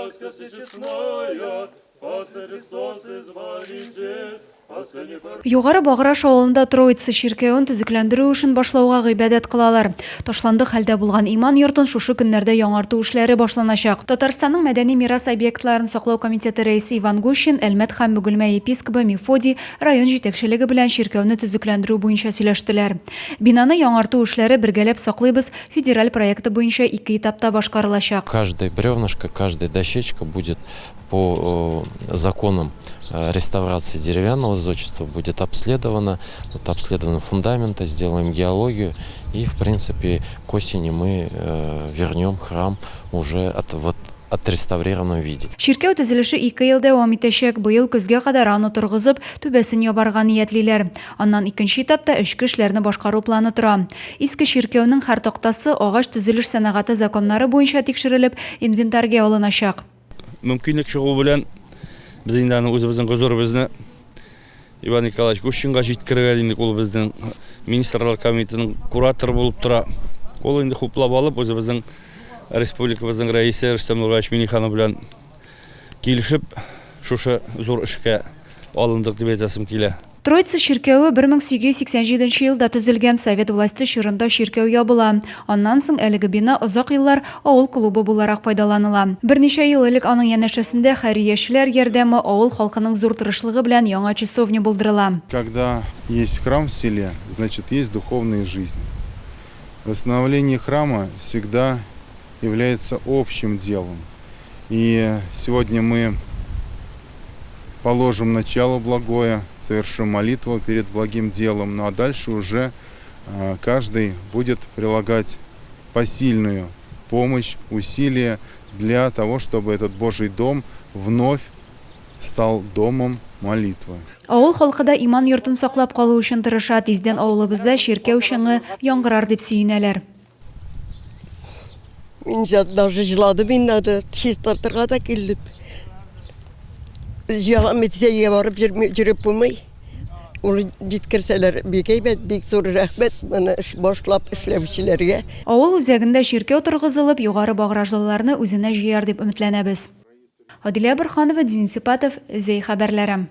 Пасха всечестная, Пасха Христос Избавитель, Пасха не пор... Югары Баграш авылында Троица ширкәвен төзекләндерү эшен башлауга гыйбадәт кылалар. Ташланды хәлдә булган иман йортын шушы көннәрдә яңарту эшләре башланачак. Татарстанның мәдәни мирас объектларын саклау комитеты рәисе Иван Гущин, Әлмәт һәм Бөгелмә епископы Мефодий район җитәкчелеге белән ширкәвне төзекләндерү буенча сөйләштеләр. Бинаны яңарту эшләре бергәләп саклыйбыз федераль проекты буенча 2 этапта башкарылачак. Каждая бревнышко, каждая дощечка будет по законам реставрации деревянного зодчества будет обследовано, обследованы фундамента, сделаем геологию и в принципе к осени мы вернем храм уже в отреставрированном виде. Ширкәү төзелеше 2 ел дәвам итәчәк. Быел көзгә кадәр аны торгызып, түбәсен ябарга ниятлиләр. Аннан икенче этапта эчке эшләрне башкару планы тора. Иске ширкәүнең һәр тактасы агач төзелеш сәнәгате законнары буенча тикшерелеп, инвентарьга алыначак. Мөмкинлек чыгу белән без инде аны үзебезнең гозурыбызны Иван Николаевич Гущинга җиткерергә дидек. Ул безнең министрлар комитетының кураторы булып тора. Ул инде хуплап алып үзебезнең республикабызның рәисе Рөстәм Нураевич Миңнеханов белән килешеп шушы зур эшкә алындык дип әйтәсем килә. Троица ширкәве 1887 елда төзелгән, Совет власты чорында ширкәү ябыла. Аннан соң әлеге бина озак еллар авыл клубы буларак файдаланыла. Берничә ел элек аның янәшәсендә хәйриячеләр ярдәме авыл халкының зур тырышлыгы белән яңа часовня булдырыла. Когда есть храм в селе, значит есть духовная жизнь. Восстановление храма всегда является общим делом. И сегодня мы положим начало благое, совершим молитву перед благим делом, ну а дальше уже каждый будет прилагать посильную помощь, усилия для того, чтобы этот Божий дом вновь стал домом молитвы. Авыл халкы да иман йортын саклап калу өчен тырыша. Тиздән авылыбызда ширкәү шыңы яңгырар дип сөенәләр. Мин даже жыладым, инде чистартырга да килдим. Җыям итсәгә барып җиреп булмый. Ул җиткерсәләр бик әйбәт, бик зур рәхмәт моны башлап эшләүчеләргә. Авыл үзәгендә ширкәү торгызылып, югары багражлыларны үзенә җыяр дип өметләнәбез. Адилә Борханова, Денис Сипатов, Зей хәбәрләре.